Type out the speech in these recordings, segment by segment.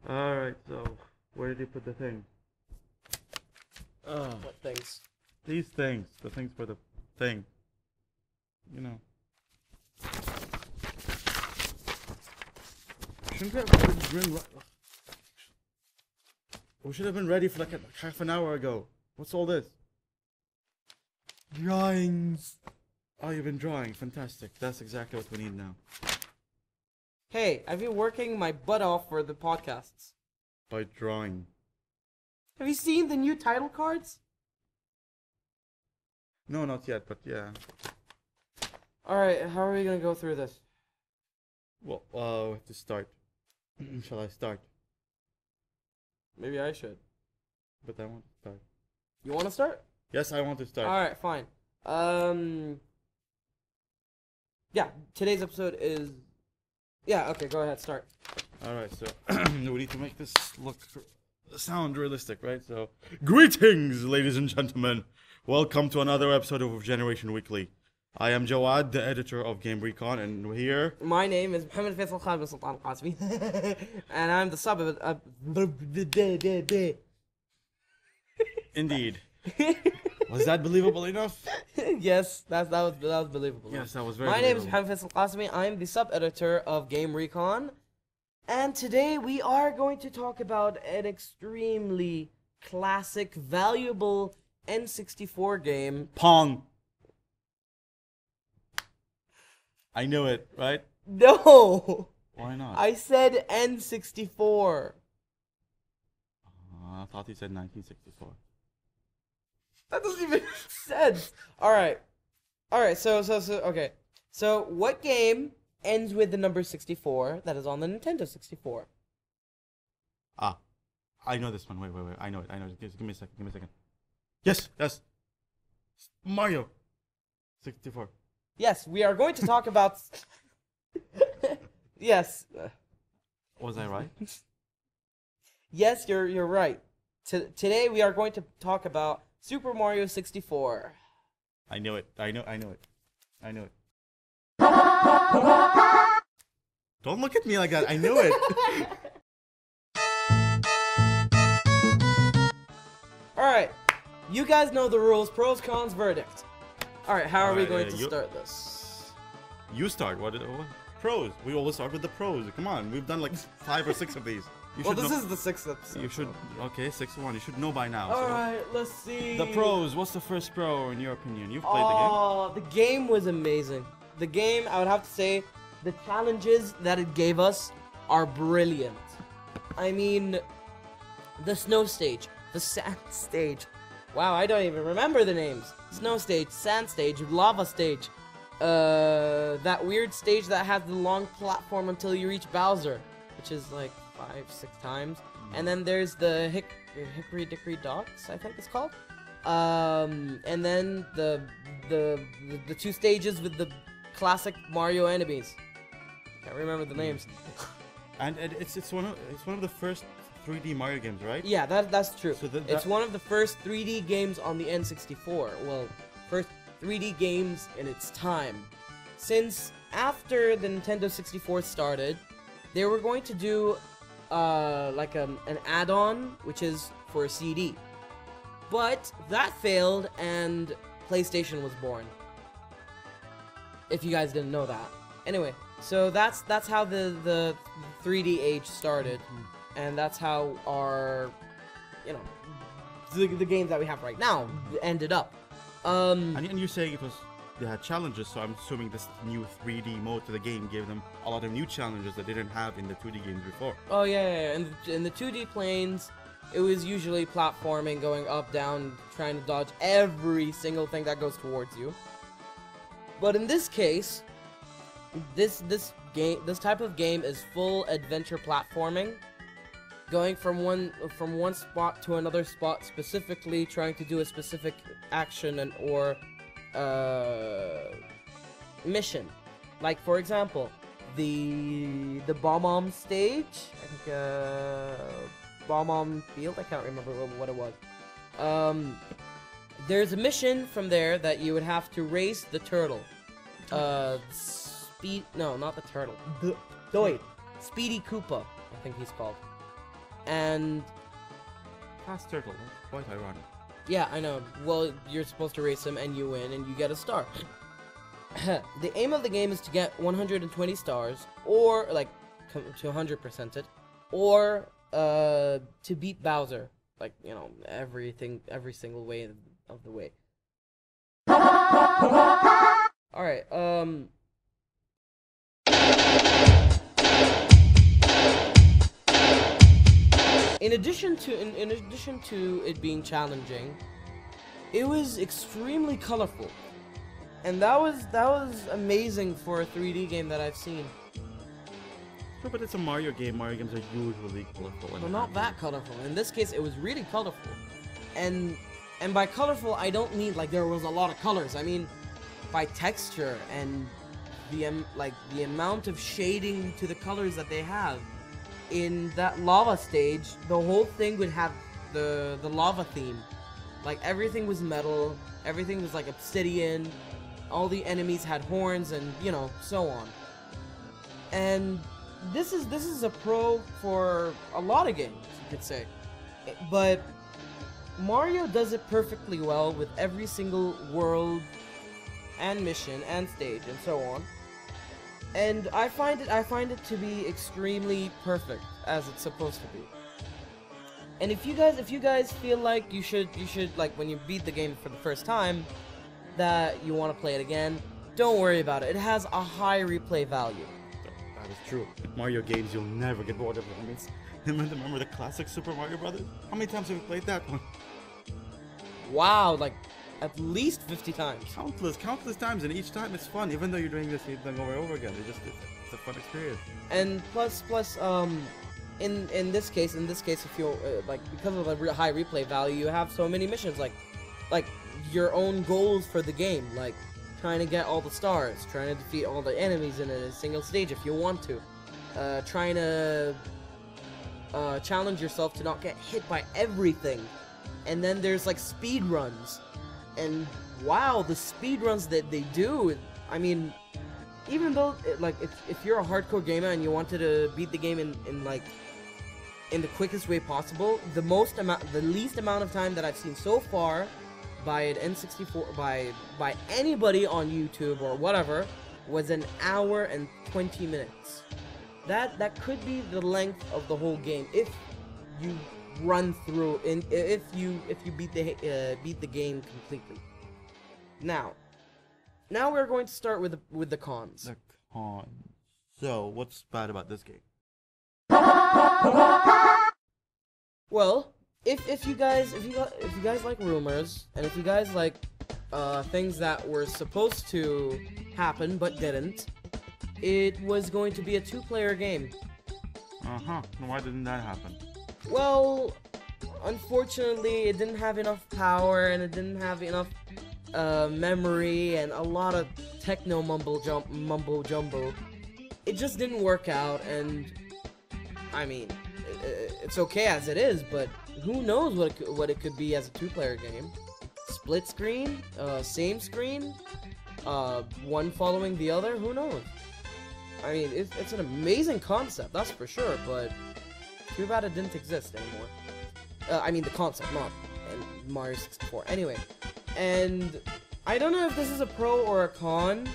Alright, so where did you put the thing? What things? These things. The things for the thing. You know. Shouldn't we have been we should have been ready for like half an hour ago. What's all this? Drawings. Oh, you've been drawing. Fantastic. That's exactly what we need now. Hey, I've been working my butt off for the podcasts. By drawing. Have you seen the new title cards? No, not yet, but yeah. Alright, how are we gonna go through this? Well, we have to start. Shall I start? Maybe I should. But I want to start. You wanna start? Yes, I want to start. Alright, fine. Yeah, today's episode is... Yeah, okay, go ahead, start. Alright, so we need to make this sound realistic, right? So, greetings, ladies and gentlemen. Welcome to another episode of Generation Weekly. I am Jawad, the editor of Game Recon, and we're here. My name is Mohammed Faisal Khan bin Sultan Qasmi, and I'm the sub of... Indeed. Was that believable enough? Yes, that was believable. Yes, that was very My name is believable. Mohammed Faisal Qasmi. I'm the sub-editor of Game Recon. And today we are going to talk about an extremely classic, valuable N64 game. Pong. I knew it, right? No! Why not? I said N64. I thought you said 1964. That doesn't even make sense. Alright. Alright, so, okay. So, what game ends with the number 64 that is on the Nintendo 64? Ah, I know this one. Wait. I know it. Give me a second. Yes. Mario. 64. Yes, we are going to talk about... Yes. Was I right? Yes, you're right. Today we are going to talk about Super Mario 64. I knew it. I know it. Don't look at me like that. I knew it. Alright, you guys know the rules. Pros, cons, verdict. Alright, how are we going to start this? You start. What? Pros. We always start with the pros. Come on. We've done like 5 or 6 of these. You Well, should this know. is the 6th episode. You should. Okay, 6-1. You should know by now. Alright, let's see. So. The pros. What's the first pro in your opinion? You've played the game was amazing. The game, I would have to say, the challenges that it gave us are brilliant. I mean, the snow stage, the sand stage. Wow, I don't even remember the names. Snow stage, sand stage, lava stage. That weird stage that has the long platform until you reach Bowser, which is like 5-6 times. And then there's the Hickory Dickory Docks, I think it's called. And then the 2 stages with the classic Mario enemies. Can't remember the names. And it's one of the first 3D Mario games, right? Yeah, that's true. So it's one of the first 3D games on the N64. Well, first 3D games in its time. Since after the Nintendo 64 started, they were going to do like an add-on, which is for a CD. But that failed, and PlayStation was born. If you guys didn't know that. Anyway, so that's how the 3D age started, and that's how our, the games that we have right now ended up. And you're saying they had challenges, so I'm assuming this new 3D mode to the game gave them a lot of new challenges that they didn't have in the 2D games before. Oh yeah. And in the 2D planes, it was usually platforming, going up, down, trying to dodge every single thing that goes towards you. But in this case, this type of game is full adventure platforming, going from one spot to another spot, specifically trying to do a specific action or mission. Like, for example, the Bomb stage, I think Bomb Field, I can't remember what it was. There's a mission from there that you would have to race the turtle. No, not the turtle. Speedy Koopa, I think he's called. And Fast turtle. That's quite ironic. yeah, I know. Well, you're supposed to race him and you win and you get a star. The aim of the game is to get 120 stars, or like to 100% it, or to beat Bowser, like, you know, every single way of the way. All right. In addition to it being challenging, it was extremely colorful. And that was amazing for a 3D game that I've seen. Sure, but it's a Mario game. Mario games are usually colorful. Well, not that colorful. In this case, it was really colorful. And by colorful, I don't mean like there was a lot of colors. I mean by texture and the amount of shading to the colors that they have. In that lava stage, the whole thing would have the lava theme. Like, everything was metal, everything was like obsidian, all the enemies had horns, and, you know, so on. And this is a pro for a lot of games, you could say. But Mario does it perfectly well with every single world and mission and stage and so on. And I find it to be extremely perfect, as it's supposed to be. And if you guys feel like you should like, when you beat the game for the first time, that you want to play it again, don't worry about it. It has a high replay value. That is true. In Mario games, you'll never get bored of them. Remember the classic Super Mario Brothers? How many times have you played that one? Wow, like at least 50 times. Countless times, and each time it's fun, even though you're doing this thing over and over again. It's a fun experience. And plus, in this case, if you like, because of the high replay value, you have so many missions, like your own goals for the game, like trying to get all the stars, trying to defeat all the enemies in a single stage if you want to, trying to challenge yourself to not get hit by everything. And then there's like speed runs. And wow, the speed runs that they do, I mean, even though like if you're a hardcore gamer and you wanted to beat the game in the quickest way possible, the least amount of time that I've seen so far by an N64 by anybody on YouTube or whatever was 1 hour and 20 minutes. That could be the length of the whole game if you run through and if you beat the game completely. Now we're going to start with the cons. The cons. So, what's bad about this game? Well, if you guys like rumors, and if you guys like things that were supposed to happen but didn't, it was going to be a 2-player game. Why didn't that happen? Well, unfortunately, it didn't have enough power, and it didn't have enough memory, and a lot of techno mumbo jumbo. It just didn't work out, and I mean, it's okay as it is, but who knows what it could be as a 2-player game? Split screen, same screen, one following the other. Who knows? I mean, it's an amazing concept, that's for sure, but too bad it didn't exist anymore. I mean, the concept, not in Mario 64. Anyway, and I don't know if this is a pro or a con,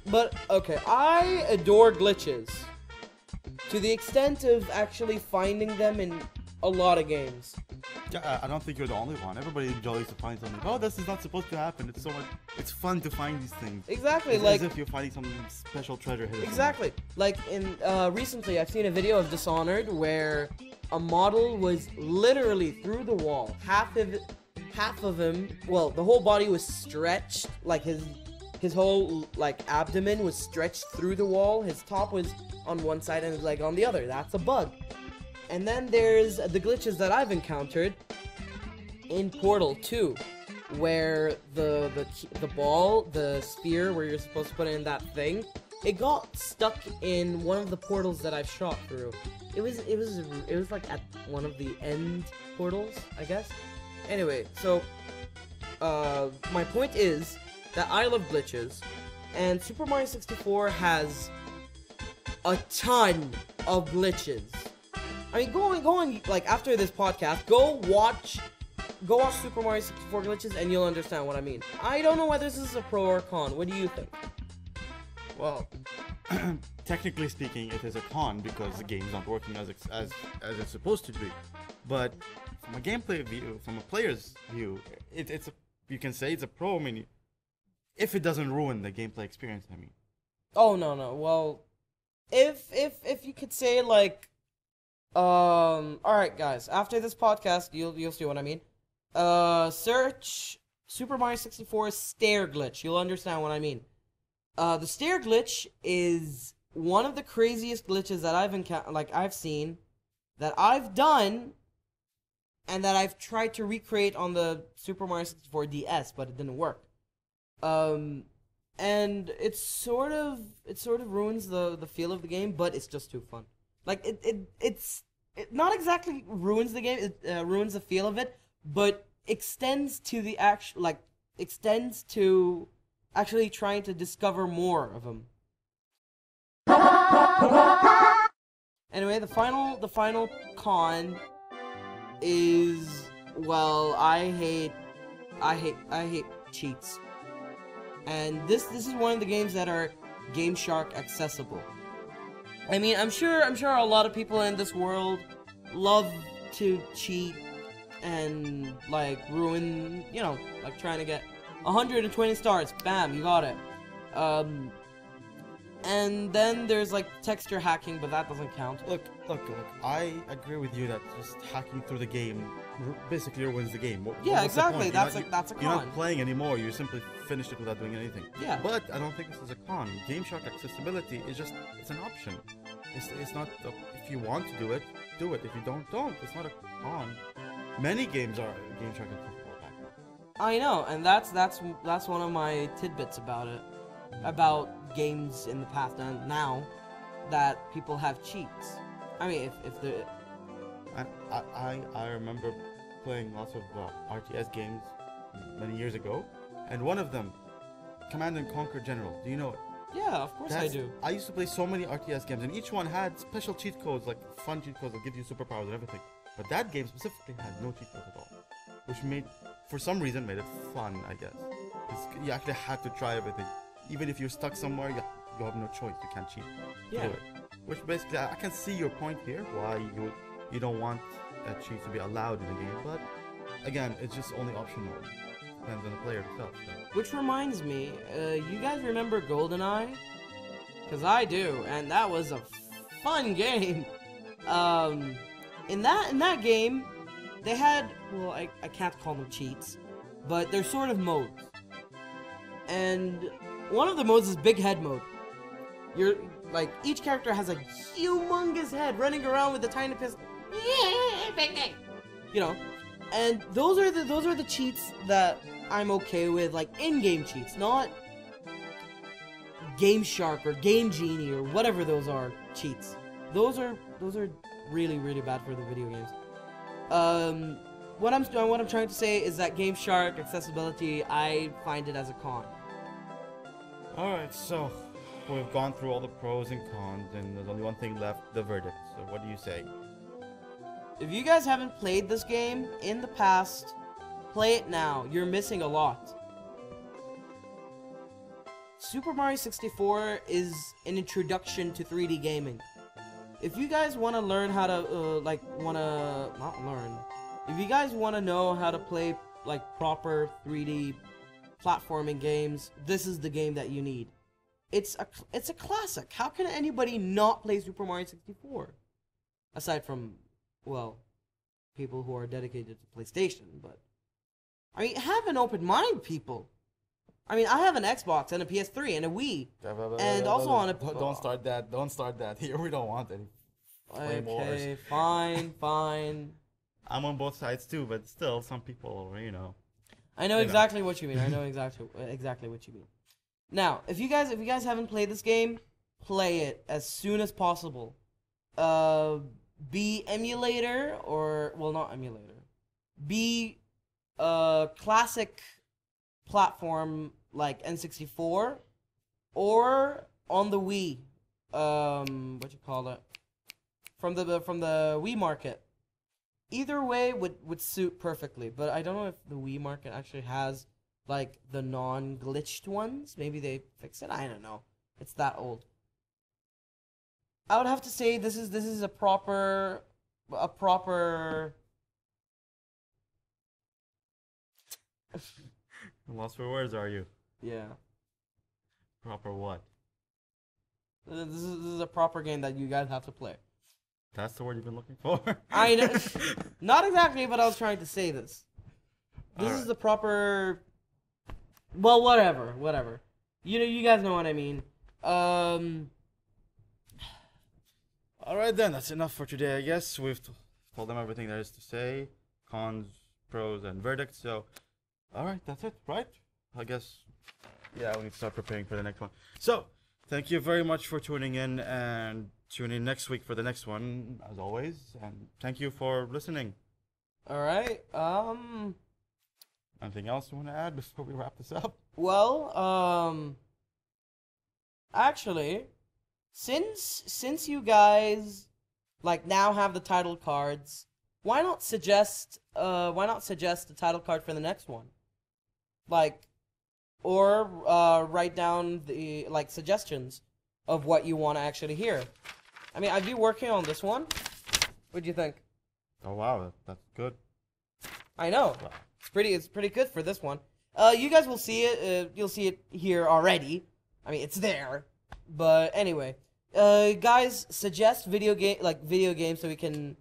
but okay, I adore glitches to the extent of actually finding them in a lot of games. Yeah, I don't think you're the only one. Everybody enjoys to find something. Oh, this is not supposed to happen. It's so much. It's fun to find these things. Exactly, it's like as if you're finding some special treasure hidden. Exactly, like in recently, I've seen a video of Dishonored where a model was literally through the wall. Half of him. Well, the whole body was stretched. Like his whole like abdomen was stretched through the wall. His top was on one side and his leg on the other. That's a bug. And then there's the glitches that I've encountered in Portal 2, where the ball, the sphere where you're supposed to put in that thing, it got stuck in one of the portals that I've shot through. It was like at one of the end portals, I guess. Anyway, so my point is that I love glitches, and Super Mario 64 has a ton of glitches. I mean, go on, like, after this podcast, go watch Super Mario 64 glitches, and you'll understand what I mean. I don't know whether this is a pro or a con. What do you think? Well, technically speaking, it is a con because the game's not working as it's supposed to be. But from a gameplay view, from a player's view, it's a, you can say it's a pro. I mean, if it doesn't ruin the gameplay experience, I mean. Oh no. Well, if you could say like, all right, guys. After this podcast, you'll see what I mean. Search Super Mario 64 stair glitch. You'll understand what I mean. The stair glitch is one of the craziest glitches that I've seen, that I've done, and that I've tried to recreate on the Super Mario 64 DS, but it didn't work. And it sort of ruins the feel of the game, but it's just too fun. Like it not exactly ruins the game. It ruins the feel of it, but extends to actually trying to discover more of them. Anyway, the final con is, well, I hate cheats. And this is one of the games that are Game Shark accessible. I mean, I'm sure a lot of people in this world love to cheat and like ruin, you know, like trying to get 120 stars. Bam, you got it. And then there's like texture hacking, but that doesn't count. Look. I agree with you that just hacking through the game basically ruins the game. Yeah, exactly. That's a con. You're not playing anymore. You simply finished it without doing anything. Yeah. But I don't think this is a con. Game Shark accessibility is it's an option. It's not if you want to do it, do it. If you don't. It's not a con. Many games are Game Shark accessible. I know, and that's one of my tidbits about it, about games in the past and now that people have cheats. I mean, if the I remember playing lots of RTS games many years ago, and one of them, Command and Conquer General. Do you know it? Yeah, of course I do. I used to play so many RTS games, and each one had special cheat codes, like fun cheat codes that give you superpowers and everything. But that game specifically had no cheat codes at all, which for some reason made it fun, I guess. You actually had to try everything. Even if you're stuck somewhere, you have no choice. You can't cheat. Yeah. Which basically, I can see your point here, why you don't want that cheat to be allowed in the game. But again, it's just only optional. Depends on the player himself. So. Which reminds me, you guys remember GoldenEye? Because I do, and that was a fun game. In that game, they had, well, I can't call them cheats, but they're sort of modes. And one of the modes is Big Head mode. You're like, each character has a humongous head running around with a tiny pistol. You know, and those are the cheats that I'm okay with, like in-game cheats, not Game Shark or Game Genie or whatever those are cheats. Those are really, really bad for the video games. What I'm trying to say is that Game Shark accessibility, I find it as a con. Alright, so we've gone through all the pros and cons, and there's only one thing left, the verdict. So what do you say? If you guys haven't played this game in the past, play it now. You're missing a lot. Super Mario 64 is an introduction to 3D gaming. If you guys want to learn how to, if you guys want to know how to play, like, proper 3D platforming games, this is the game that you need. It's a classic. How can anybody not play Super Mario 64? Aside from, well, people who are dedicated to PlayStation, but I mean, have an open mind, people. I mean, I have an Xbox and a PS3 and a Wii, and also on a. Don't start that. Don't start that. Here we don't want any flame wars. Okay, fine. I'm on both sides too, but still, some people, you know. I know exactly what you mean. I know exactly what you mean. Now, if you guys haven't played this game, play it as soon as possible. Be emulator or, well, not emulator. Be classic platform like N64 or on the Wii. What you call it? from the Wii Market. Either way would suit perfectly, but I don't know if the Wii Market actually has like the non-glitched ones. Maybe they fix it. I don't know. It's that old. I would have to say this is a proper. Lost for words, are you? Yeah. Proper what? This is a proper game that you guys have to play. That's the word you've been looking for? I know. Not exactly, but I was trying to say this. This is Alright. the proper. Well, whatever. You guys know what I mean. Alright then, that's enough for today, I guess. We've told them everything there is to say. Cons, pros, and verdicts, so... Alright, that's it, right? I guess... Yeah, we need to start preparing for the next one. So, thank you very much for tuning in, and tune in next week for the next one, as always. And thank you for listening. All right. Anything else you want to add before we wrap this up? Well, actually, since you guys like now have the title cards, why not suggest a title card for the next one? Like, or write down the like suggestions of what you want to actually hear. I mean, I've been working on this one. What do you think? Oh wow, that's good. I know. Wow. It's pretty good for this one. You guys will see it. You'll see it here already. I mean, it's there. But anyway, guys, suggest video games so we can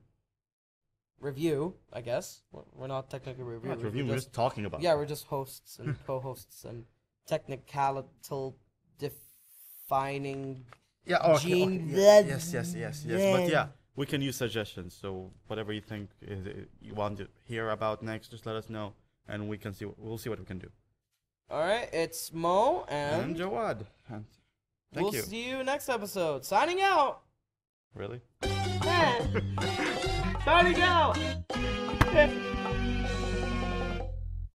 review. I guess we're not technically reviewing. Not review, we're just talking about. Yeah, we're just hosts and co-hosts and technicalital defining. Yeah. Oh, okay, Gene- yeah, yes. But yeah, we can use suggestions. So whatever you think you want to hear about next, just let us know, and we can see. We'll see what we can do. All right, it's Mo And Jawad. And thank you. We'll see you next episode. Signing out. Really? Signing out.